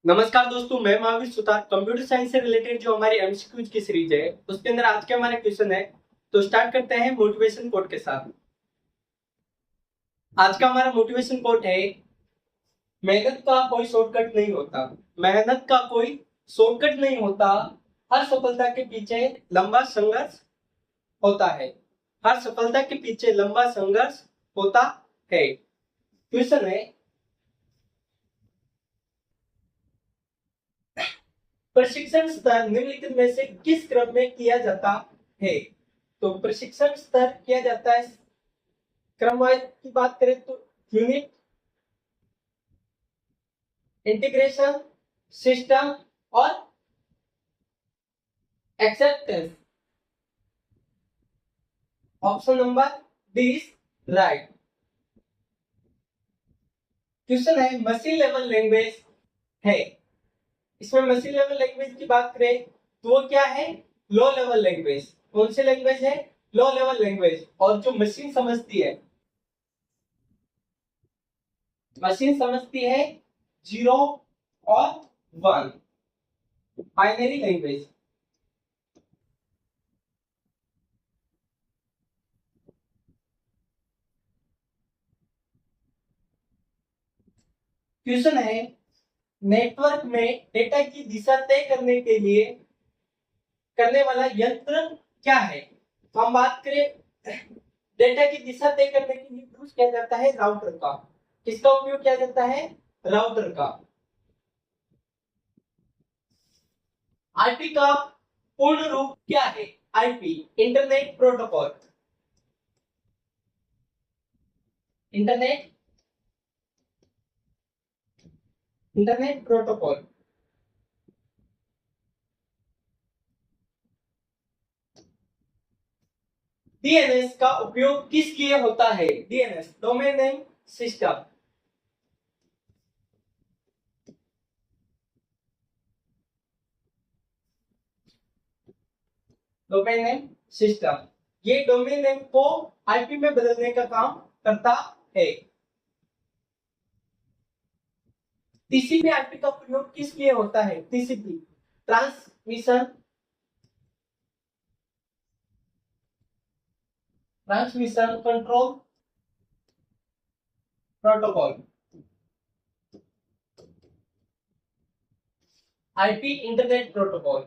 नमस्कार दोस्तों, मैं महावीर सुतार। कंप्यूटर साइंस से रिलेटेड जो हमारी एमसीक्यूज की सीरीज है उसके अंदर आज के हमारे क्वेश्चन है। तो स्टार्ट करते हैं मोटिवेशन कोट के साथ। आज का हमारा मोटिवेशन कोट है, मेहनत का कोई शॉर्टकट नहीं होता। मेहनत का कोई शॉर्टकट नहीं होता। हर सफलता के पीछे लंबा संघर्ष होता है। हर सफलता के पीछे लंबा संघर्ष होता है। क्वेश्चन है, प्रशिक्षण स्तर निम्नलिखित में से किस क्रम में किया जाता है? तो प्रशिक्षण स्तर किया जाता है, क्रमवार की बात करें तो यूनिट, इंटीग्रेशन, सिस्टम और acceptance. Option number D is right. Question है, मशीन लेवल लैंग्वेज है। इसमें मशीन लेवल लैंग्वेज की बात करें तो वो क्या है? Low level language. कौन सी लैंग्वेज है? Low level language. और जो मशीन समझती है, मशीन समझती है जीरो और वन, बाइनरी लैंग्वेज। क्वेश्चन है, नेटवर्क में डेटा की दिशा तय करने के लिए करने वाला यंत्र क्या है? तो हम बात करें, डेटा की दिशा तय करने के लिए यूज किया जाता है राउटर का। किसका उपयोग किया जाता है? राउटर का। आईपी का पूर्ण रूप क्या है? IP internet protocol. Internet internet protocol. DNS का उपयोग किस लिए होता है? DNS domain name system. Domain name system, ये डोमेन नेम को आईपी में बदलने का काम करता है। टीसीपी आईपी का प्रयोग किस लिए होता है? TCP transmission transmission control protocol. IP internet protocol.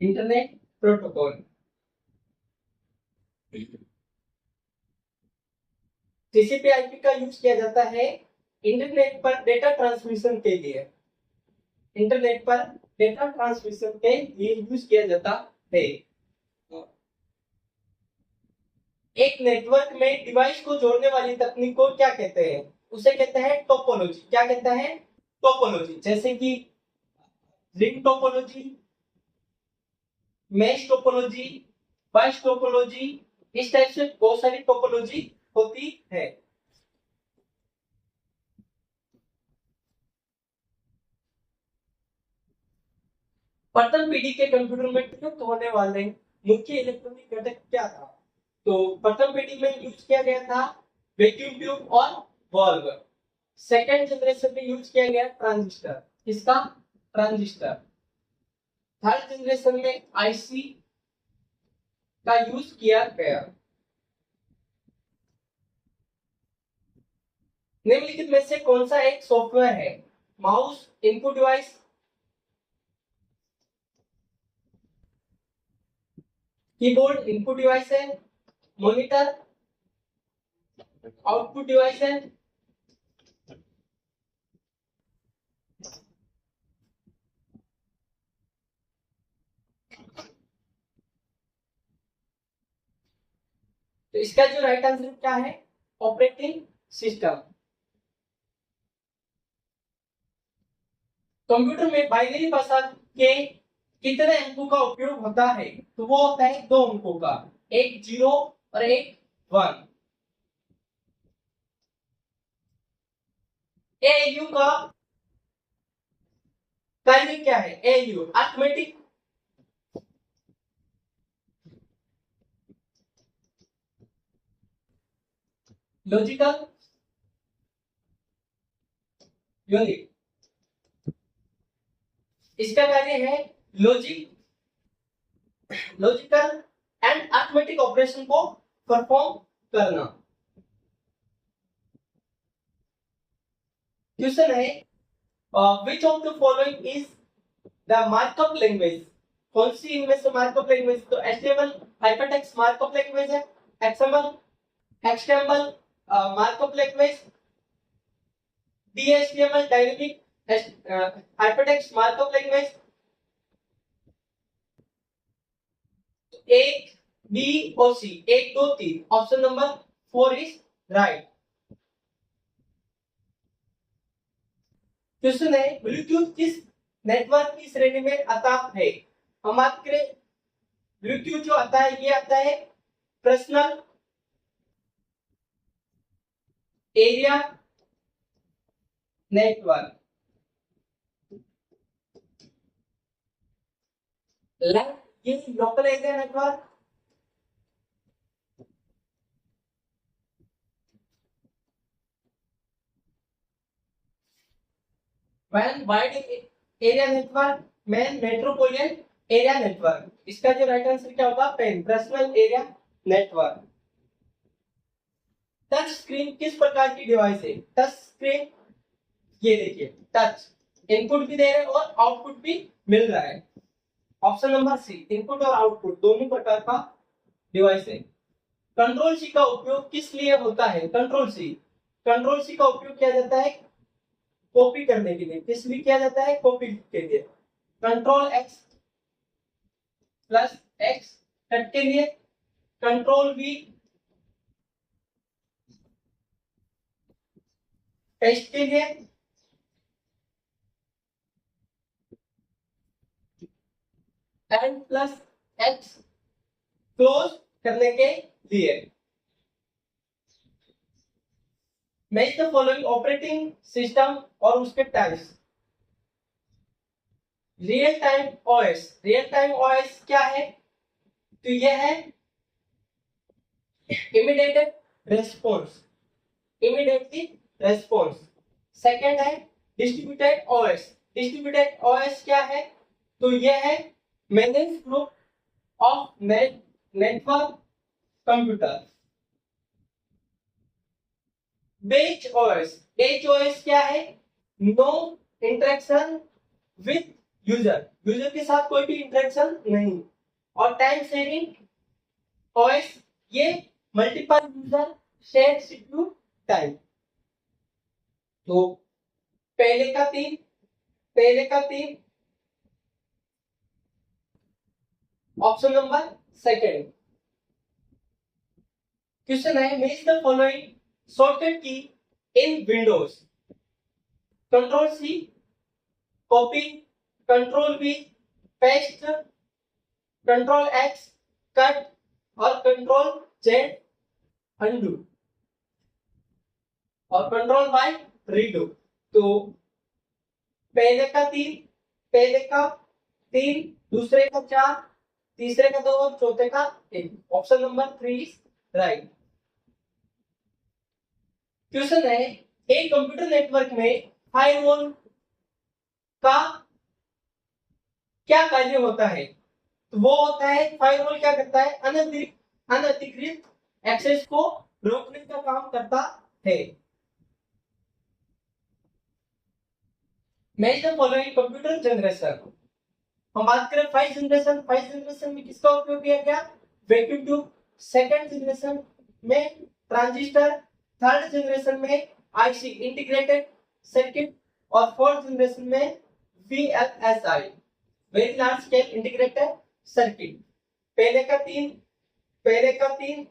Internet protocol. TCP IP का यूज किया जाता है इंटरनेट पर डेटा ट्रांसमिशन के लिए। इंटरनेट पर डेटा ट्रांसमिशन के लिए यूज किया जाता है। एक नेटवर्क में डिवाइस को जोड़ने वाली तकनीक को क्या कहते हैं? उसे कहते हैं टोपोलॉजी। क्या कहते हैं? टोपोलॉजी। जैसे कि रिंग टोपोलॉजी, मेश टोपोलॉजी, बस टोपोलॉजी, इस टाइप से बहुत सारी टोपोलॉजी होती है। प्रथम पीढ़ी के कंप्यूटर में प्रयुक्त होने वाले मुख्य इलेक्ट्रॉनिक घटक क्या था? तो प्रथम पीढ़ी में यूज किया गया था वैक्यूम ट्यूब और बल्ब। सेकेंड जनरेशन में यूज किया गया ट्रांजिस्टर। किसका? ट्रांजिस्टर। थर्ड जनरेशन में आईसी का यूज किया गया। निम्नलिखित में से कौन सा एक सॉफ्टवेयर है? Mouse input device, keyboard input device है, मॉनिटर आउटपुट डिवाइस है। तो इसका जो राइट आंसर क्या है? Operating system. कंप्यूटर में बाइनरी भाषा के कितने अंकों का उपयोग होता है? तो वो होता है दो अंकों का, एक जीरो और एक वन। एयू का कार्य क्या है? एयू अर्थमेटिक लॉजिकल यूनिट, इसका कार्य है लॉजिकल एंड अरिथमेटिक ऑपरेशन को परफॉर्म करना। क्वेश्चन है which of the following is the markup language, कौन सी इनमें से मार्कअप लैंग्वेज? तो एचटीएमएल हाइपरटेक्स्ट मार्कअप लैंग्वेज है, XML markup language, DHTML dynamic hypertext markup language. एक, बी और सी, एक दो तीन, option number 4 is right. Question है ब्लूटूथ किस नेटवर्क की श्रेणी में आता है? हम बात करें ब्लूटूथ जो आता है, ये आता है पर्सनल एरिया नेटवर्क, ये लोकल एरिया नेटवर्क, वैन wide area network, MAN metropolitan area network. इसका जो राइट आंसर क्या होगा? PAN personal area network. Touch screen किस प्रकार की डिवाइस है? टच स्क्रीन, ये देखिए टच, इनपुट भी दे रहे हैं और आउटपुट भी मिल रहा है। ऑप्शन नंबर सी, इनपुट और आउटपुट दोनों प्रकार का डिवाइस है। कंट्रोल सी का उपयोग किस लिए होता है? कंट्रोल सी का उपयोग किया जाता है कॉपी करने के लिए। किस लिए किया जाता है? कॉपी के लिए। Control x plus x cut के लिए, कंट्रोल वी पेस्ट के लिए, एंड प्लस एक्स क्लोज करने के लिए। Match the following operating system और उसके types. Real time OS, real time OS क्या है? तो यह है immediate response, immediately response. Second है डिस्ट्रीब्यूटेड ओएस, डिस्ट्रीब्यूटेड ओएस क्या है? तो यह है manage group of network computer. Batch OS, batch OS क्या है? No interaction with user, user के साथ कोई भी इंटरेक्शन नहीं। और टाइम शेयरिंग ओएस, ये multiple user share CPU time. तो पहले का तीन ऑप्शन नंबर सेकंड। क्वेश्चन है match the following shortcut key in Windows. Control C copy, control V paste, control X cut और कंट्रोल जेड अनडू और control Y redo. तो पहले का तीन, दूसरे का चार, तीसरे का दो और चौथे का एक। Option number 3 is right. Question है एक कंप्यूटर नेटवर्क में फायरवॉल का क्या कार्य होता है? तो वो होता है, फायरवॉल क्या करता है? अनधिकृत एक्सेस को रोकने का काम करता है। Match the following computer generation. हम बात करें 5 जनरेशन, 5 जनरेशन में किसका उपयोग किया गया? Vacuum tube. सेकंड जनरेशन में ट्रांजिस्टर, थर्ड जनरेशन में आईसी इंटीग्रेटेड सर्किट और फोर्थ जनरेशन में VLSI very large scale integrated circuit. पहले का तीन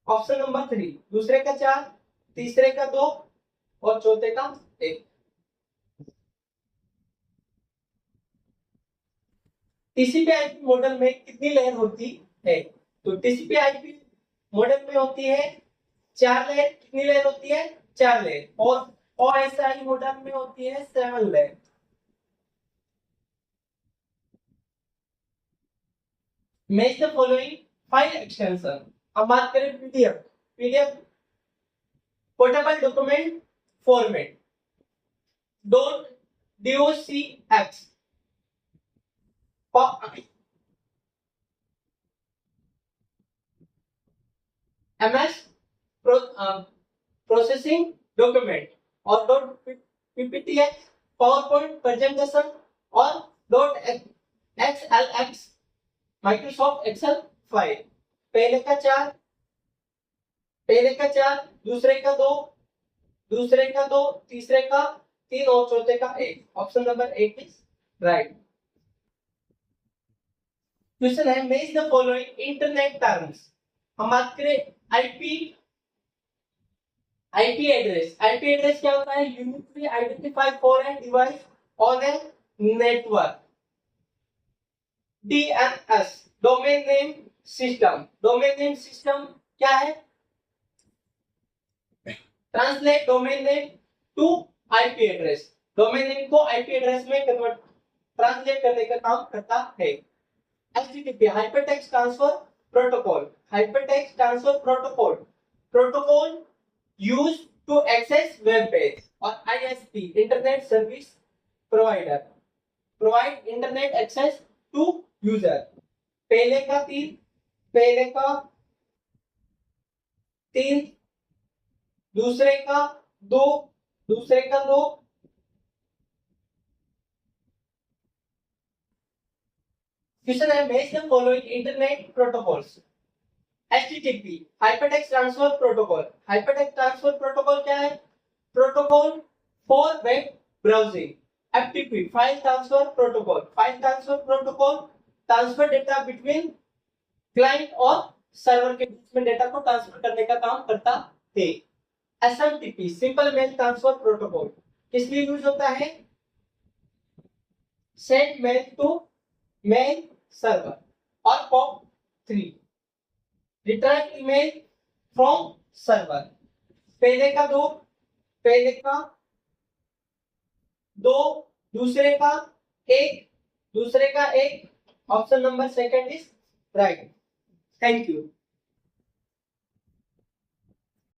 ऑप्शन नंबर 3, दूसरे का 4, तीसरे का 2 और चौथे का 1। टीसीपी/आईपी मॉडल में कितनी लेयर होती है? तो टीसीपी/आईपी मॉडल में होती है 4 लेयर। कितनी लेयर होती है? 4 लेयर। और ओएसआई मॉडल में होती है 7 layer. Match the following file extension. अब बात करें PDF. PDF portable document format, docx, ms processing document, और .pptx पावरपॉइंट प्रेजेंटेशन, और .xlx माइक्रोसॉफ्ट एक्सेल फाइल। पहले का 4, दूसरे का 2, तीसरे का 3 और चौथे का 1। Option number 8 is right. Question है match the following internet terms. हम बात करें आईपी एड्रेस। आईपी एड्रेस क्या होता है? Uniquely identified for a device on a network. DNS domain name system. Domain name system क्या है? Translate domain name to IP address. Domain name को IP address में कन्वर्ट ट्रांसलेट करने का काम करता है। HTTP hypertext transfer protocol. Hypertext transfer protocol, protocol used to access web page. और ISP internet service provider, provide internet access to user. पहले का 3, दूसरे का 2, क्वेश्चन है match the following internet protocols. HTTP hypertext transfer protocol. Hypertext transfer protocol क्या है? Protocol for web browsing. FTP file transfer protocol. File transfer protocol transfer data between client और server के बीच में डेटा को ट्रांसफर करने का काम करता है। SMTP simple mail transfer protocol किस लिए यूज होता है? Send mail to mail server. और POP3 return email from server. पहले का 2, दूसरे का 1, option number second is right. Thank you.